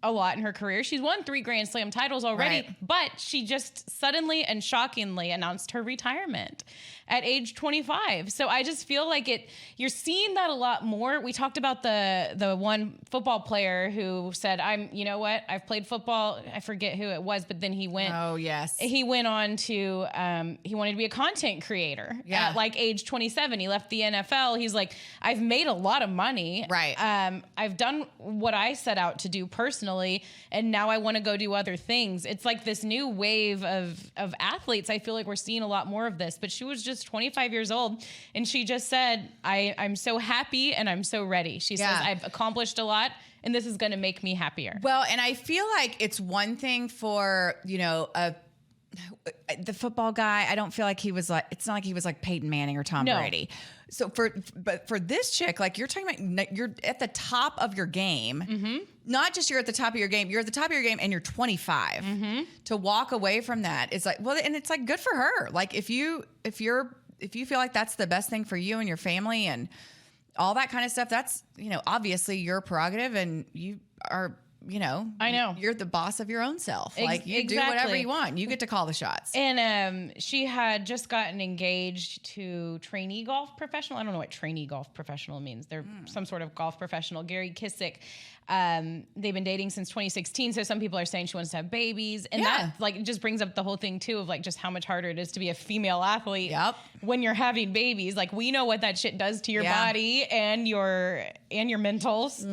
Speaker 2: a lot in her career. She's won 3 Grand Slam titles already, but she just suddenly and shockingly announced her retirement at age 25. So I just feel like you're seeing that a lot more. We talked about the one football player who said, you know what? I've played football. I forget who it was, but then he went.
Speaker 1: Oh, yes.
Speaker 2: He went on to, he wanted to be a content creator at like age 27. He left the NFL. He's like, I've made a lot of money.
Speaker 1: Right.
Speaker 2: I've done what I set out to do personally, and now I want to go do other things. It's like this new wave of athletes. I feel like we're seeing a lot more of this, but she was just 25 years old, and she just said, I'm so happy and I'm so ready. She says, I've accomplished a lot, and this is going to make me happier.
Speaker 1: Well, and I feel like it's one thing for, the football guy. I don't feel like it's not like he was like Peyton Manning or Tom Brady. So for this chick, like you're talking about, you're at the top of your game. Mm-hmm. Not just you're at the top of your game, you're at the top of your game and you're 25. Mm-hmm. To walk away from that, it's like, well, and it's like good for her. Like if you feel like that's the best thing for you and your family and all that kind of stuff, that's, obviously your prerogative, and you are, I know you're the boss of your own self. Like you do whatever you want. You get to call the shots.
Speaker 2: And she had just gotten engaged to trainee golf professional. I don't know what trainee golf professional means. They're some sort of golf professional. Gary Kissick. They've been dating since 2016. So some people are saying she wants to have babies, and that like just brings up the whole thing too of like just how much harder it is to be a female athlete when you're having babies. Like we know what that shit does to your body and your mentals,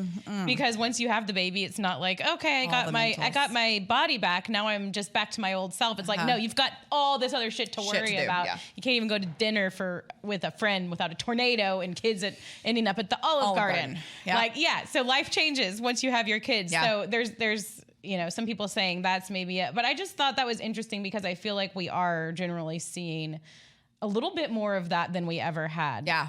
Speaker 2: because once you have the baby, it's not like, okay, I got my body back. Now I'm just back to my old self. It's like, no, you've got all this other shit to worry about. Yeah. You can't even go to dinner with a friend without a tornado and kids ending up at the Olive Garden. Yeah. Like, so life changes once you have your kids. Yeah. So there's some people saying that's maybe it. But I just thought that was interesting because I feel like we are generally seeing a little bit more of that than we ever had.
Speaker 1: Yeah.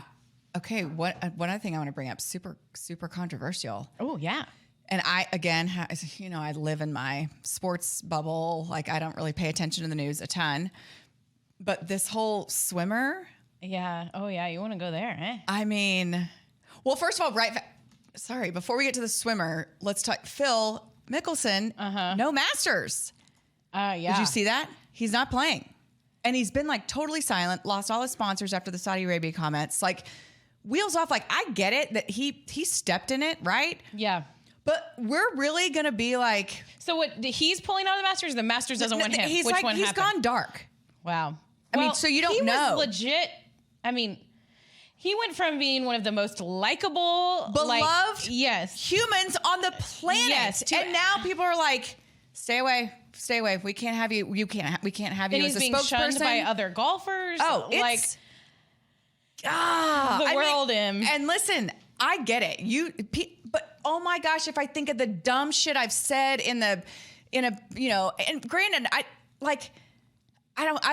Speaker 1: Okay. One other thing I want to bring up, super, super controversial.
Speaker 2: Oh, yeah.
Speaker 1: And I, again, I live in my sports bubble. Like I don't really pay attention to the news a ton. But this whole swimmer.
Speaker 2: Yeah. Oh, yeah. You want to go there, eh?
Speaker 1: I mean, well, first of all, sorry, before we get to the swimmer, let's talk. Phil Mickelson, no Masters.
Speaker 2: Yeah.
Speaker 1: Did you see that? He's not playing. And he's been like totally silent, lost all his sponsors after the Saudi Arabia comments. Like wheels off. Like I get it that he stepped in it, right?
Speaker 2: Yeah.
Speaker 1: But we're really going to be like.
Speaker 2: So what, he's pulling out of the Masters doesn't want him.
Speaker 1: He's
Speaker 2: Which one
Speaker 1: he's
Speaker 2: happened?
Speaker 1: gone dark.
Speaker 2: Wow.
Speaker 1: I mean, so you don't know.
Speaker 2: He was legit. I mean, he went from being one of the most likable,
Speaker 1: beloved humans on the planet.
Speaker 2: Yes,
Speaker 1: and now people are like, stay away. We can't have you. We can't have you as a spokesperson.
Speaker 2: He's being shunned by other golfers.
Speaker 1: Oh, it's
Speaker 2: the world.
Speaker 1: And listen, I get it. But oh my gosh, if I think of the dumb shit I've said in a and granted, I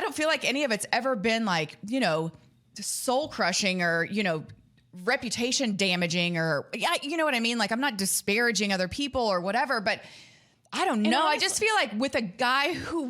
Speaker 1: don't feel like any of it's ever been like, soul crushing or, reputation damaging or, you know what I mean? Like I'm not disparaging other people or whatever, but I don't know. I just feel like with a guy who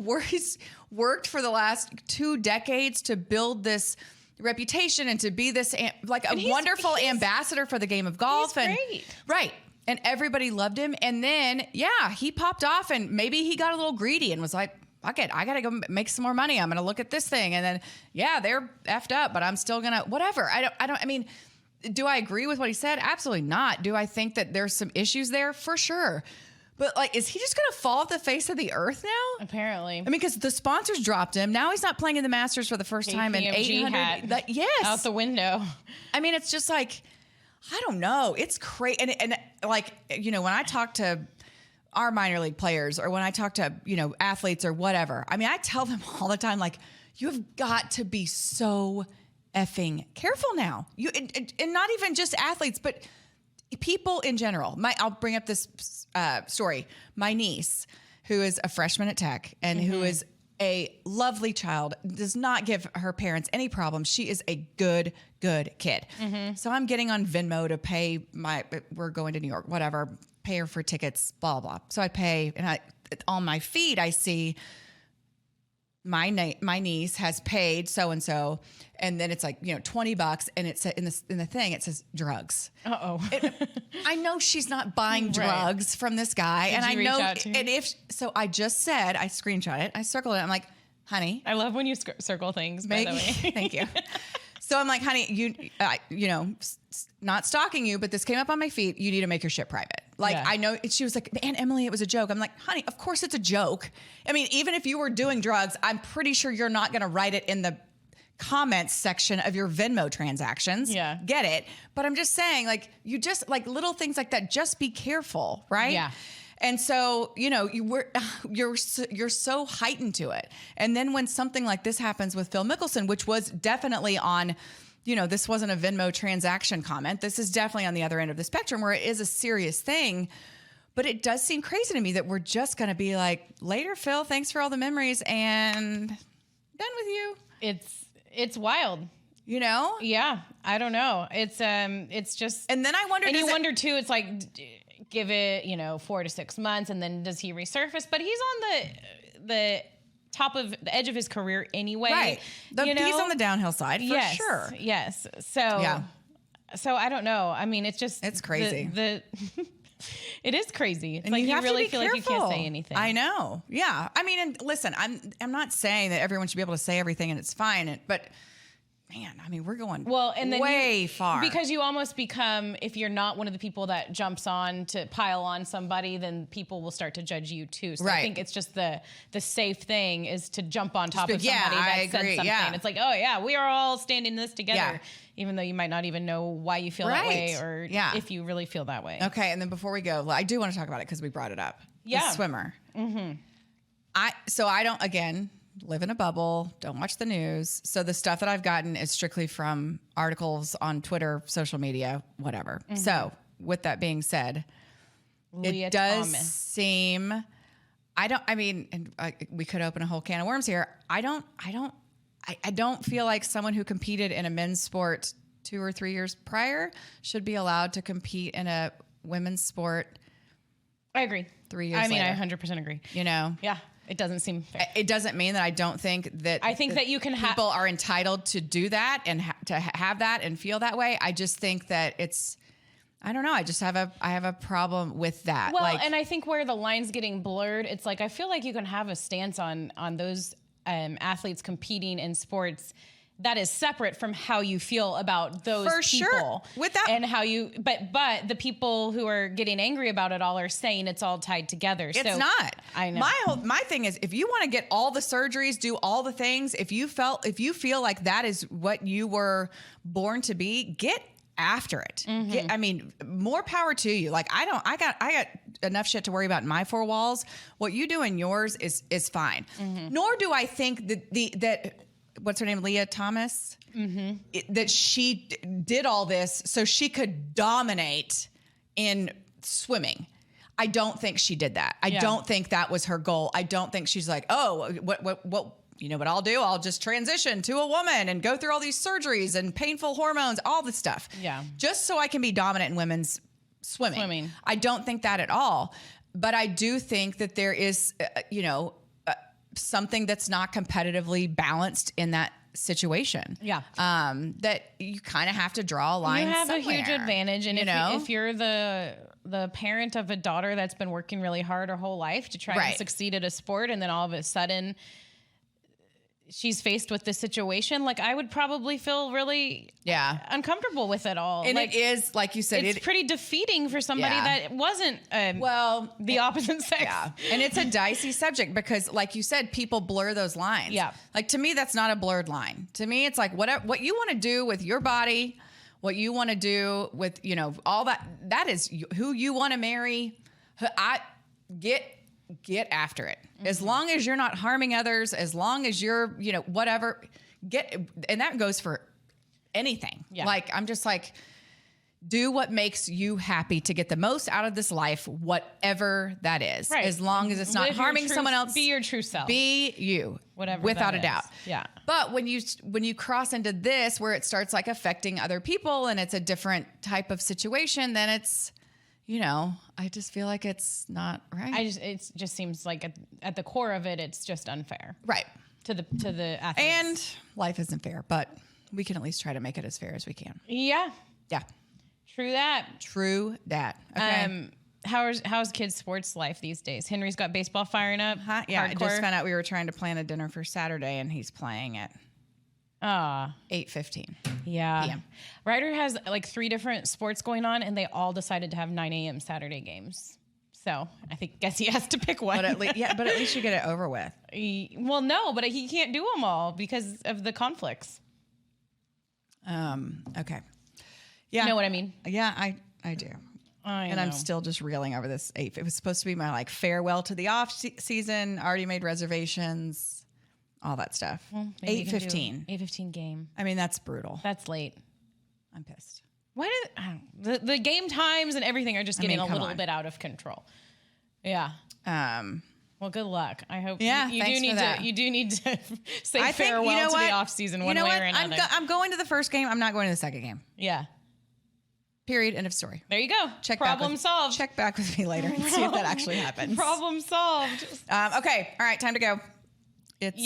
Speaker 1: worked for the last 2 decades to build this reputation and to be this like a wonderful ambassador for the game of golf.
Speaker 2: He's great.
Speaker 1: Right. And everybody loved him. And then, he popped off and maybe he got a little greedy and was like, fuck it, I got to go make some more money. I'm going to look at this thing. And then, they're effed up, but I'm still going to, whatever. I mean, do I agree with what he said? Absolutely not. Do I think that there's some issues there? For sure. But like, is he just going to fall off the face of the earth now?
Speaker 2: Apparently.
Speaker 1: I mean, because the sponsors dropped him. Now he's not playing in the Masters for the first time in 800. Yes.
Speaker 2: Out the window.
Speaker 1: I mean, it's just like, I don't know. It's crazy. And like, when I talk to our minor league players or when I talk to, athletes or whatever, I mean, I tell them all the time, like, you've got to be so effing careful now. And not even just athletes, but people in general. I'll bring up this story. My niece, who is a freshman at Tech and who is a lovely child, does not give her parents any problems. She is a good kid. So I'm getting on Venmo to pay we're going to New York, whatever, pay her for tickets, blah, blah. So I pay, and on my feed, I see my niece has paid so-and-so, and then it's like, $20, and it's in the thing, it says drugs. I know she's not buying drugs from this guy.
Speaker 2: Did
Speaker 1: and
Speaker 2: you
Speaker 1: I
Speaker 2: reach
Speaker 1: know,
Speaker 2: out to her?
Speaker 1: and so I just said, I screenshot it, I circled it, I'm like, honey.
Speaker 2: I love when you circle things, by the way.
Speaker 1: Thank you. So I'm like, honey, not stalking you, but this came up on my feed. You need to make your shit private. Like, I know. She was like, Aunt Emily, it was a joke. I'm like, honey, of course it's a joke. I mean, even if you were doing drugs, I'm pretty sure you're not going to write it in the comments section of your Venmo transactions.
Speaker 2: Yeah.
Speaker 1: Get it? But I'm just saying, like, you just, like, little things like that, just be careful, right?
Speaker 2: Yeah.
Speaker 1: And so, you're so heightened to it. And then when something like this happens with Phil Mickelson, which was definitely on, this wasn't a Venmo transaction comment. This is definitely on the other end of the spectrum where it is a serious thing. But it does seem crazy to me that we're just going to be like, later, Phil, thanks for all the memories and done with you.
Speaker 2: It's wild. Yeah. I don't know. It's just.
Speaker 1: And then I wonder.
Speaker 2: And you wonder too, it's like, give it, 4 to 6 months, and then does he resurface? But he's on the top of the edge of his career anyway.
Speaker 1: Right. He's on the downhill side for sure.
Speaker 2: Yes. So I don't know. I mean, it's crazy. It is crazy. It's like you really feel like you can't say anything.
Speaker 1: I know. Yeah. I mean, and listen, I'm not saying that everyone should be able to say everything and it's fine, but man, I mean, we're going way far.
Speaker 2: Because you almost become, if you're not one of the people that jumps on to pile on somebody, then people will start to judge you too. So I think it's just the safe thing is to jump on top of somebody that said something. Yeah. It's like, oh yeah, we are all standing this together, even though you might not even know why you feel that way or if you really feel that way.
Speaker 1: Okay, and then before we go, I do want to talk about it because we brought it up.
Speaker 2: Yeah.
Speaker 1: The swimmer. Mm-hmm. I don't, again, live in a bubble, don't watch the news. So the stuff that I've gotten is strictly from articles on Twitter, social media, whatever. Mm-hmm. So with that being said,
Speaker 2: Leah
Speaker 1: it does
Speaker 2: Thomas.
Speaker 1: seem, we could open a whole can of worms here. I don't feel like someone who competed in a men's sport 2 or 3 years prior should be allowed to compete in a women's sport.
Speaker 2: I agree.
Speaker 1: 3 years later.
Speaker 2: I 100% agree.
Speaker 1: Yeah.
Speaker 2: It doesn't seem fair.
Speaker 1: It doesn't mean that I don't think that.
Speaker 2: I think that you can
Speaker 1: people are entitled to do that and to have that and feel that way. I just think that it's. I don't know. I have a problem with that.
Speaker 2: Well, and I think where the line's getting blurred, it's like I feel like you can have a stance on those athletes competing in sports that is separate from how you feel about those people.
Speaker 1: Sure.
Speaker 2: And how you, but the people who are getting angry about it all are saying it's all tied together.
Speaker 1: It's not.
Speaker 2: I know.
Speaker 1: My thing is, if you want to get all the surgeries, do all the things, if you feel like that is what you were born to be, get after it.
Speaker 2: Mm-hmm.
Speaker 1: More power to you. Like I got enough shit to worry about in my 4 walls. What you do in yours is fine. Mm-hmm. Nor do I think that what's her name, Leah Thomas, that she did all this so she could dominate in swimming. I don't think she did that. I don't think that was her goal. I don't think she's like, oh, what you know what I'll do? I'll just transition to a woman and go through all these surgeries and painful hormones, all this stuff.
Speaker 2: Yeah.
Speaker 1: Just so I can be dominant in women's swimming. I don't think that at all. But I do think that there is, something that's not competitively balanced in that situation.
Speaker 2: Yeah.
Speaker 1: That you kind of have to draw a line.
Speaker 2: You have
Speaker 1: somewhere,
Speaker 2: a huge advantage. And
Speaker 1: if
Speaker 2: if you're the parent of a daughter that's been working really hard her whole life to try and succeed at a sport, and then all of a sudden she's faced with this situation, like I would probably feel really uncomfortable with it all.
Speaker 1: And it is, like you said,
Speaker 2: it's pretty defeating for somebody that wasn't the opposite sex.
Speaker 1: Yeah. And it's a dicey subject because, like you said, people blur those lines.
Speaker 2: Yeah.
Speaker 1: Like, to me, that's not a blurred line. To me, it's like what you want to do with your body, what you want to do with, all that is who you want to marry. Get after it. Mm-hmm. As long as you're not harming others, as long as you're, whatever, and that goes for anything.
Speaker 2: Yeah.
Speaker 1: Like, I'm just like, do what makes you happy to get the most out of this life, whatever that is.
Speaker 2: Right.
Speaker 1: As long as it's not harming someone else.
Speaker 2: Be your true self.
Speaker 1: Be you.
Speaker 2: Whatever.
Speaker 1: Without a doubt.
Speaker 2: Yeah.
Speaker 1: But when you cross into this where it starts like affecting other people and it's a different type of situation, then it's, I just feel like it's not right.
Speaker 2: It just seems like at the core of it, it's just unfair.
Speaker 1: Right.
Speaker 2: To the athletes.
Speaker 1: And life isn't fair, but we can at least try to make it as fair as we can.
Speaker 2: Yeah.
Speaker 1: Yeah.
Speaker 2: True that.
Speaker 1: Okay.
Speaker 2: How's kids' sports life these days? Henry's got baseball firing up.
Speaker 1: Yeah.
Speaker 2: Hardcore.
Speaker 1: I just found out we were trying to plan a dinner for Saturday and he's playing at 8:15.
Speaker 2: Yeah.
Speaker 1: PM.
Speaker 2: Ryder has like 3 different sports going on, and they all decided to have 9 a.m. Saturday games. So guess he has to pick one.
Speaker 1: But at least you get it over with.
Speaker 2: No, but he can't do them all because of the conflicts.
Speaker 1: Okay. Yeah.
Speaker 2: You know what I mean?
Speaker 1: Yeah, I do.
Speaker 2: And
Speaker 1: I'm still just reeling over this 8. It was supposed to be my farewell to the off season. Already made reservations. All that stuff. Well, 8:15.
Speaker 2: 8:15 game.
Speaker 1: I mean, that's brutal.
Speaker 2: That's late.
Speaker 1: I'm pissed.
Speaker 2: The game times and everything are just getting a little bit out of control. Yeah. Well, good luck. I hope you do need to say farewell to the off season one way or another.
Speaker 1: I'm going to the first game. I'm not going to the second game.
Speaker 2: Yeah.
Speaker 1: Period. End of story.
Speaker 2: There you go. Problem solved.
Speaker 1: Check back with me later and see if that actually happens.
Speaker 2: Problem solved.
Speaker 1: Okay. All right. Time to go. It's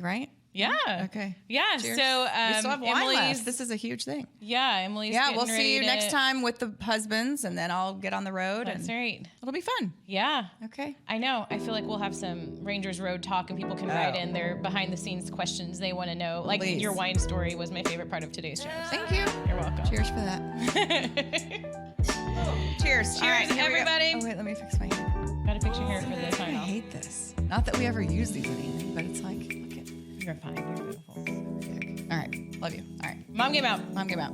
Speaker 1: right.
Speaker 2: Yeah.
Speaker 1: Okay.
Speaker 2: Yeah.
Speaker 1: Cheers.
Speaker 2: So
Speaker 1: we still have wine left. This is a huge thing.
Speaker 2: Yeah. Emily's.
Speaker 1: Yeah. We'll see you next time with the husbands, and then I'll get on the road.
Speaker 2: That's right.
Speaker 1: It'll be fun.
Speaker 2: Yeah.
Speaker 1: Okay.
Speaker 2: I know. I feel like we'll have some Rangers Road talk, and people can write in their behind the scenes questions they want to know. Like your wine story was my favorite part of today's show.
Speaker 1: Thank you.
Speaker 2: You're welcome.
Speaker 1: Cheers for that. Cheers.
Speaker 2: Cheers, everybody.
Speaker 1: Oh wait, let me fix my hair.
Speaker 2: Got to fix your hair for the sign
Speaker 1: I
Speaker 2: off.
Speaker 1: hate this. Not that we ever use these in anything, but it's like, look at.
Speaker 2: You're fine. You're beautiful.
Speaker 1: All right. Love you. All right.
Speaker 2: Mom game out.
Speaker 1: Mom game out.